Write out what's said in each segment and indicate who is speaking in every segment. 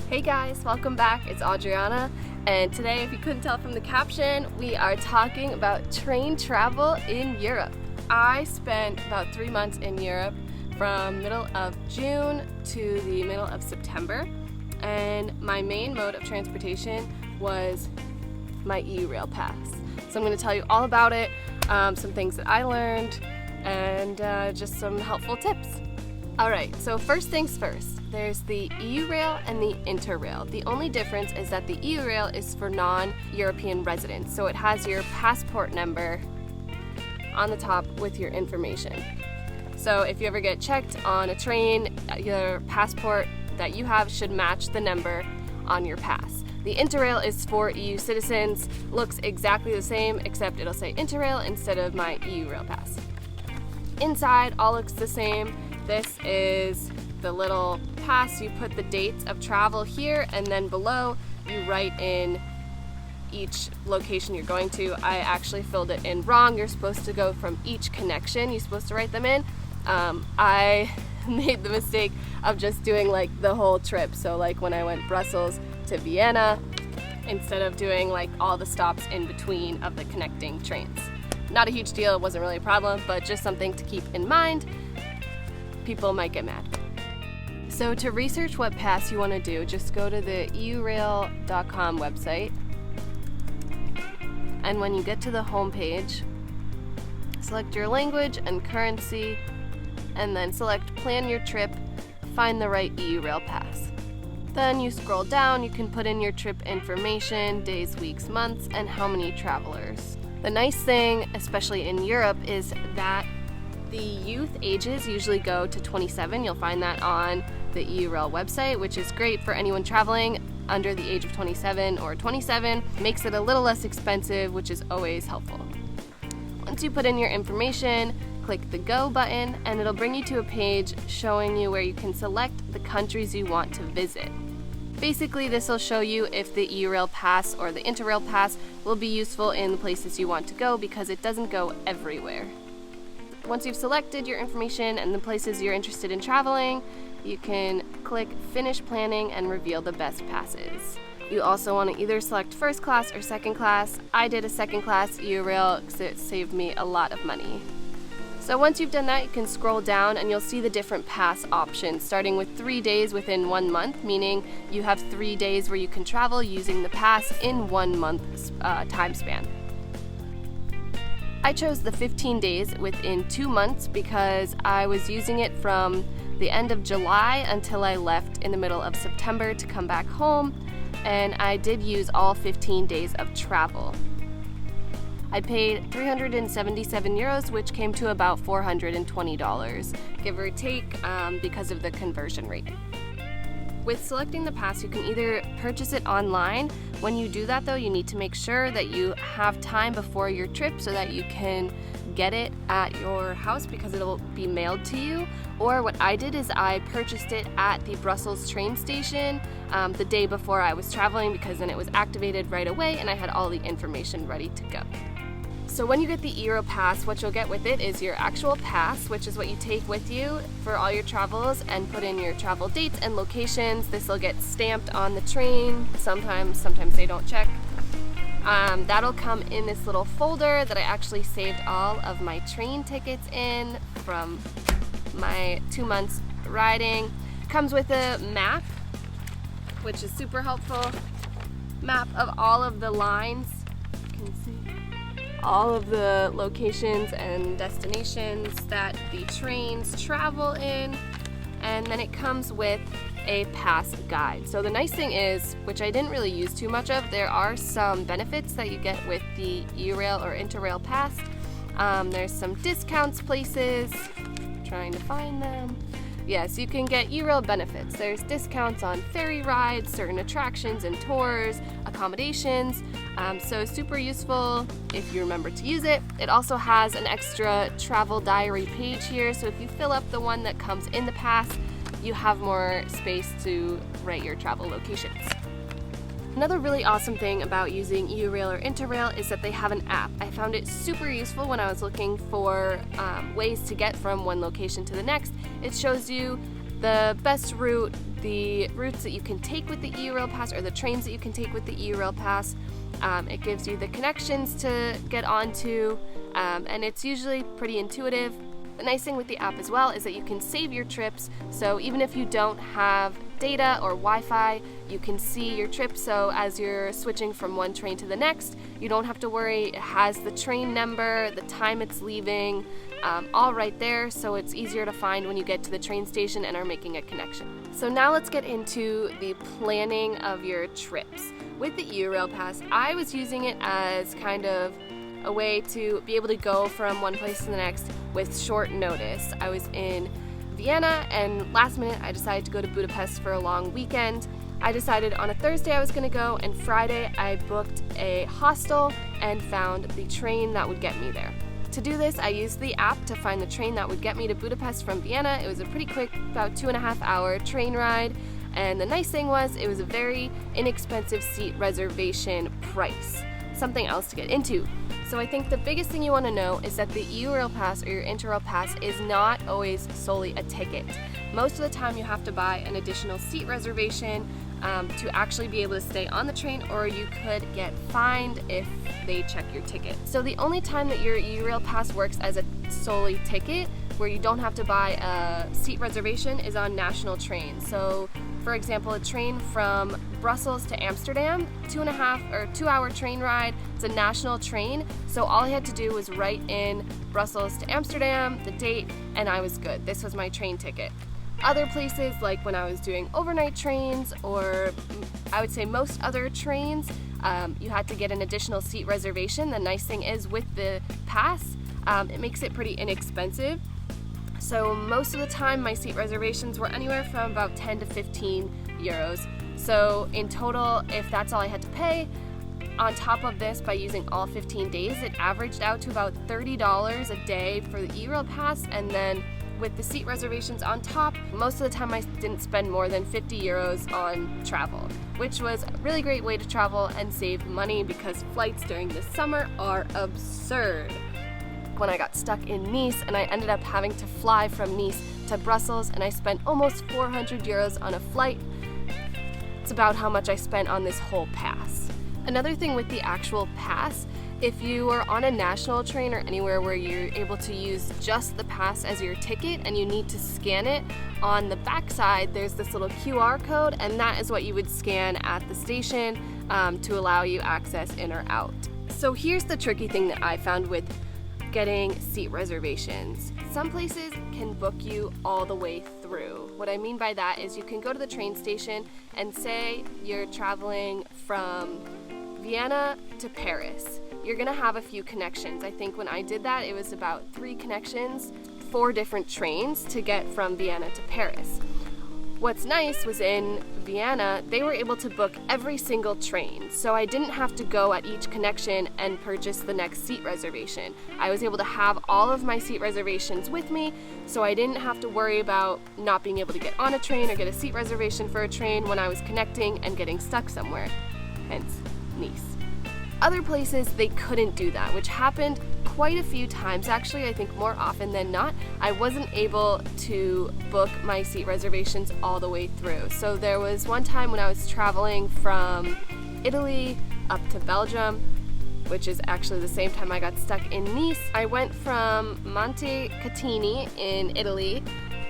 Speaker 1: Hey guys, welcome back. It's Adriana, and today, if you couldn't tell from the caption, we are talking about train travel in Europe. I spent about 3 months in Europe from middle of June to the middle of September, and my main mode of transportation was my Eurail pass. So I'm going to tell you all about it, some things that I learned, and just some helpful tips. Alright, so first things first, there's the Eurail and the Interrail. The only difference is that the Eurail is for non-European residents, so it has your passport number on the top with your information. So if you ever get checked on a train, your passport that you have should match the number on your pass. The Interrail is for EU citizens, looks exactly the same except it'll say Interrail instead of my Eurail pass. Inside, all looks the same. This is the little pass. You put the dates of travel here, and then below you write in each location you're going to. I actually filled it in wrong. You're supposed to go from each connection. You're supposed to write them in. I made the mistake of just doing like the whole trip. So like when I went Brussels to Vienna, instead of doing like all the stops in between of the connecting trains. Not a huge deal, it wasn't really a problem, but just something to keep in mind. People might get mad. So to research what pass you want to do, just go to the eurail.com website, and when you get to the home page, select your language and currency, and then select plan your trip, find the right Eurail pass. Then you scroll down, you can put in your trip information, days, weeks, months, and how many travelers. The nice thing, especially in Europe, is that the youth ages usually go to 27. You'll find that on the Eurail website, which is great for anyone traveling under the age of 27 or 27. Makes it a little less expensive, which is always helpful. Once you put in your information, click the Go button, and it'll bring you to a page showing you where you can select the countries you want to visit. Basically, this will show you if the Eurail pass or the Interrail pass will be useful in the places you want to go, because it doesn't go everywhere. Once you've selected your information and the places you're interested in traveling, you can click Finish Planning and reveal the best passes. You also want to either select first class or second class. I did a second class Eurail because it saved me a lot of money. So once you've done that, you can scroll down and you'll see the different pass options, starting with 3 days within 1 month, meaning you have 3 days where you can travel using the pass in 1 month time span. I chose the 15 days within 2 months because I was using it from the end of July until I left in the middle of September to come back home, and I did use all 15 days of travel. I paid 377 euros, which came to about $420, give or take, because of the conversion rate. With selecting the pass, you can either purchase it online. When you do that though, you need to make sure that you have time before your trip so that you can get it at your house because it'll be mailed to you. Or what I did is I purchased it at the Brussels train station the day before I was traveling, because then it was activated right away and I had all the information ready to go. So when you get the Eurail pass, what you'll get with it is your actual pass, which is what you take with you for all your travels, and put in your travel dates and locations. This will get stamped on the train. Sometimes they don't check. That'll come in this little folder that I actually saved all of my train tickets in from my 2 months riding. It comes with a map, which is super helpful. Map of all of the lines. You can see all of the locations and destinations that the trains travel in, and then it comes with a pass guide. So the nice thing is, which I didn't really use too much of, there are some benefits that you get with the Eurail or Interrail pass. There's some discounts places, trying to find them. Yes, you can get Eurail benefits. There's discounts on ferry rides, certain attractions and tours, accommodations, so super useful if you remember to use it. It also has an extra travel diary page here, so if you fill up the one that comes in the pass, you have more space to write your travel locations. Another really awesome thing about using Eurail or Interrail is that they have an app. I found it super useful when I was looking for ways to get from one location to the next. It shows you the best route, the routes that you can take with the Eurail pass, or the trains that you can take with the Eurail pass. It gives you the connections to get onto, and it's usually pretty intuitive. The nice thing with the app as well is that you can save your trips, so even if you don't have data or Wi-Fi, you can see your trip, so as you're switching from one train to the next, you don't have to worry. It has the train number, the time it's leaving, all right there, so it's easier to find when you get to the train station and are making a connection. So now let's get into the planning of your trips. With the Eurail pass, I was using it as kind of a way to be able to go from one place to the next with short notice. I was in Vienna, and last minute I decided to go to Budapest for a long weekend. I decided on a Thursday I was going to go, and Friday I booked a hostel and found the train that would get me there. To do this, I used the app to find the train that would get me to Budapest from Vienna. It was a pretty quick, about 2.5-hour train ride, and the nice thing was it was a very inexpensive seat reservation price. Something else to get into. So I think the biggest thing you want to know is that the Eurail pass or your Interrail pass is not always solely a ticket. Most of the time you have to buy an additional seat reservation to actually be able to stay on the train, or you could get fined if they check your ticket. So the only time that your Eurail pass works as a solely ticket, where you don't have to buy a seat reservation, is on national trains. So for example, a train from Brussels to Amsterdam, 2-hour train ride. It's a national train, so all I had to do was write in Brussels to Amsterdam, the date, and I was good. This was my train ticket. Other places, like when I was doing overnight trains, or I would say most other trains, you had to get an additional seat reservation. The nice thing is with the pass, it makes it pretty inexpensive. So most of the time my seat reservations were anywhere from about 10 to 15 euros. So in total, if that's all I had to pay, on top of this, by using all 15 days, it averaged out to about $30 a day for the Eurail pass, and then with the seat reservations on top, most of the time I didn't spend more than 50 euros on travel, which was a really great way to travel and save money because flights during the summer are absurd. When I got stuck in Nice and I ended up having to fly from Nice to Brussels, and I spent almost 400 euros on a flight. It's about how much I spent on this whole pass. Another thing with the actual pass, if you are on a national train or anywhere where you're able to use just the pass as your ticket and you need to scan it, on the back side there's this little QR code, and that is what you would scan at the station to allow you access in or out. So here's the tricky thing that I found with getting seat reservations. Some places can book you all the way through. What I mean by that is you can go to the train station and say you're traveling from Vienna to Paris. You're gonna have a few connections. I think when I did that, it was about 3 connections, 4 different trains to get from Vienna to Paris. What's nice was in Vienna, they were able to book every single train, so I didn't have to go at each connection and purchase the next seat reservation. I was able to have all of my seat reservations with me, so I didn't have to worry about not being able to get on a train or get a seat reservation for a train when I was connecting and getting stuck somewhere, hence Nice. Other places, they couldn't do that, which happened quite a few times actually. I think more often than not, I wasn't able to book my seat reservations all the way through. So there was one time when I was traveling from Italy up to Belgium, which is actually the same time I got stuck in Nice. I went from Montecatini in Italy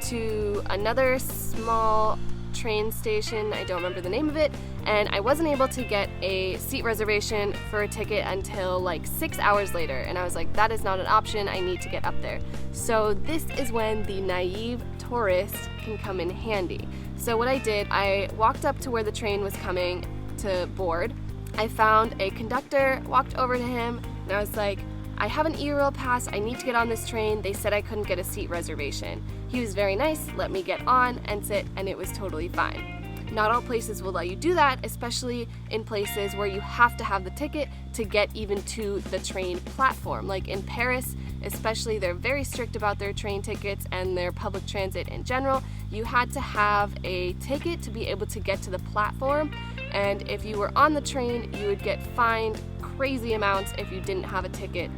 Speaker 1: to another small train station, I don't remember the name of it, and I wasn't able to get a seat reservation for a ticket until like 6 hours later, and I was like, that is not an option, I need to get up there. So this is when the naive tourist can come in handy. So what I did, I walked up to where the train was coming to board. I found a conductor, walked over to him, and I was like, I have an Eurail pass, I need to get on this train. They said I couldn't get a seat reservation. He was very nice, let me get on and sit, and it was totally fine. Not all places will let you do that, especially in places where you have to have the ticket to get even to the train platform. Like in Paris, especially, they're very strict about their train tickets and their public transit in general. You had to have a ticket to be able to get to the platform, and if you were on the train, you would get fined crazy amounts if you didn't have a ticket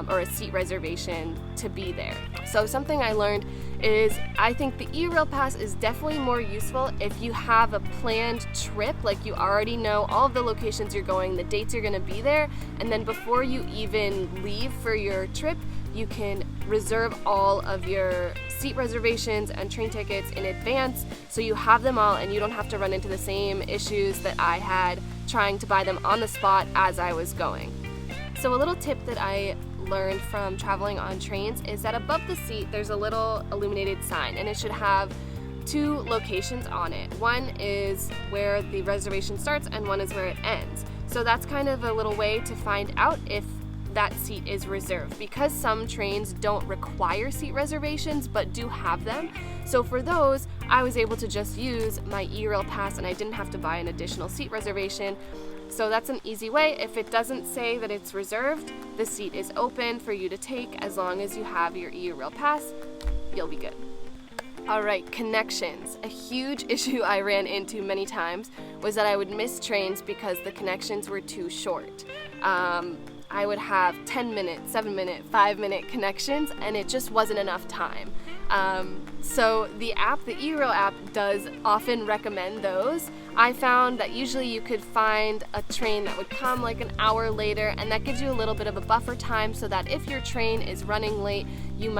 Speaker 1: or a seat reservation to be there. So something I learned is I think the Eurail pass is definitely more useful if you have a planned trip, like you already know all of the locations you're going, the dates you're going to be there, and then before you even leave for your trip, you can reserve all of your seat reservations and train tickets in advance so you have them all and you don't have to run into the same issues that I had trying to buy them on the spot as I was going. So a little tip that I learned from traveling on trains is that above the seat there's a little illuminated sign, and it should have 2 locations on it. One is where the reservation starts and one is where it ends. So that's kind of a little way to find out if that seat is reserved, because some trains don't require seat reservations but do have them. So for those, I was able to just use my Eurail pass and I didn't have to buy an additional seat reservation. So that's an easy way. If it doesn't say that it's reserved, the seat is open for you to take as long as you have your Eurail pass. You'll be good. All right, connections. A huge issue I ran into many times was that I would miss trains because the connections were too short. I would have 10-minute, 7-minute, 5-minute connections, and it just wasn't enough time. So the Eurail app does often recommend those. I found that usually you could find a train that would come like an hour later, and that gives you a little bit of a buffer time so that if your train is running late, you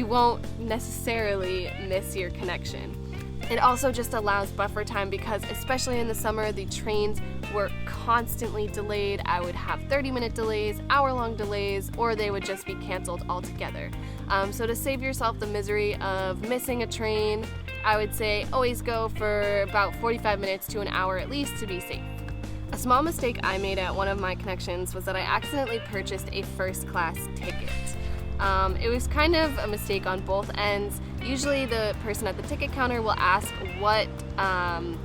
Speaker 1: won't necessarily miss your connection. It also just allows buffer time because, especially in the summer, the trains were constantly delayed. I would have 30-minute delays, hour-long delays, or they would just be canceled altogether. So to save yourself the misery of missing a train, I would say always go for about 45 minutes to an hour at least to be safe. A small mistake I made at one of my connections was that I accidentally purchased a first-class ticket. It was kind of a mistake on both ends. Usually the person at the ticket counter will ask what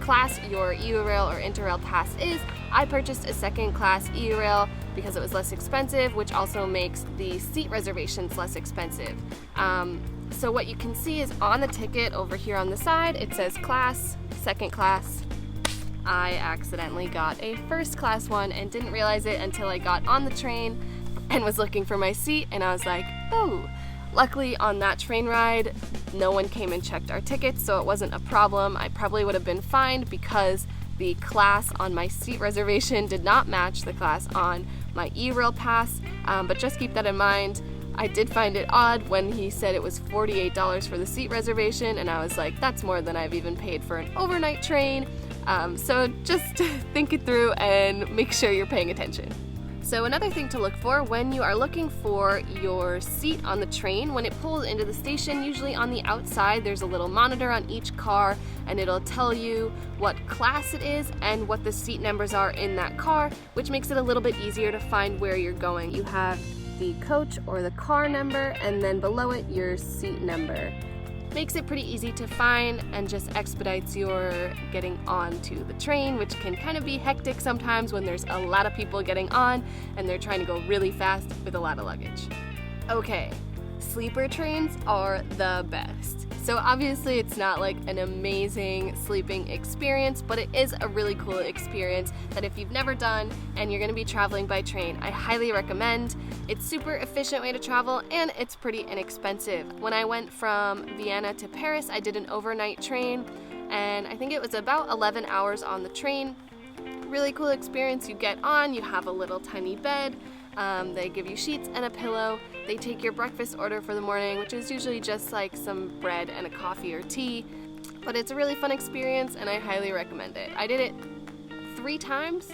Speaker 1: class your Eurail or Interrail pass is. I purchased a second class Eurail because it was less expensive, which also makes the seat reservations less expensive. So what you can see is on the ticket over here on the side, it says class, second class. I accidentally got a first class one and didn't realize it until I got on the train and was looking for my seat, and I was like, oh. Luckily on that train ride, no one came and checked our tickets, so it wasn't a problem. I probably would have been fined because the class on my seat reservation did not match the class on my Eurail pass, but just keep that in mind. I did find it odd when he said it was $48 for the seat reservation, and I was like, that's more than I've even paid for an overnight train. So just think it through and make sure you're paying attention. So another thing to look for when you are looking for your seat on the train, when it pulls into the station, usually on the outside there's a little monitor on each car, and it'll tell you what class it is and what the seat numbers are in that car, which makes it a little bit easier to find where you're going. You have the coach or the car number, and then below it your seat number. Makes it pretty easy to find and just expedites your getting onto the train, which can kind of be hectic sometimes when there's a lot of people getting on and they're trying to go really fast with a lot of luggage. Okay, sleeper trains are the best. So obviously it's not like an amazing sleeping experience, but it is a really cool experience that if you've never done and you're gonna be traveling by train, I highly recommend. It's super efficient way to travel and it's pretty inexpensive. When I went from Vienna to Paris, I did an overnight train and I think it was about 11 hours on the train. Really cool experience. You get on, you have a little tiny bed, they give you sheets and a pillow. They take your breakfast order for the morning, which is usually just like some bread and a coffee or tea. But it's a really fun experience and I highly recommend it. I did it 3 times.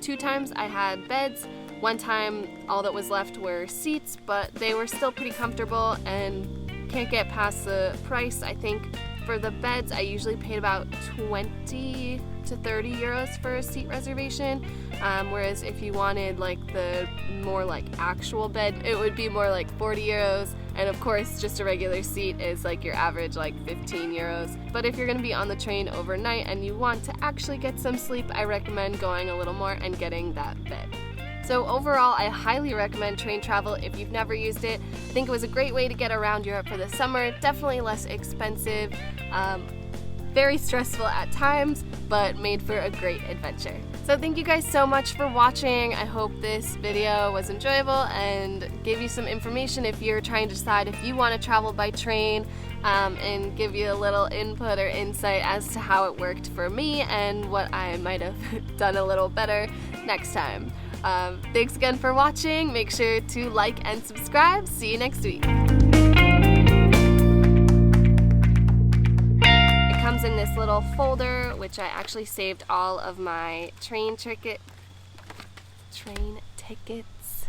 Speaker 1: 2 times I had beds. 1 time all that was left were seats, but they were still pretty comfortable and can't get past the price. I think For the beds, I usually paid about 20 to 30 euros for a seat reservation, whereas if you wanted like the more like actual bed, it would be more like 40 euros. And of course, just a regular seat is like your average like 15 euros. But if you're gonna be on the train overnight and you want to actually get some sleep, I recommend going a little more and getting that bed. So overall, I highly recommend train travel if you've never used it. I think it was a great way to get around Europe for the summer, definitely less expensive, very stressful at times, but made for a great adventure. So thank you guys so much for watching. I hope this video was enjoyable and gave you some information if you're trying to decide if you want to travel by train, and give you a little input or insight as to how it worked for me and what I might have done a little better next time. Thanks again for watching. Make sure to like and subscribe. See you next week. It comes in this little folder, which I actually saved all of my train tickets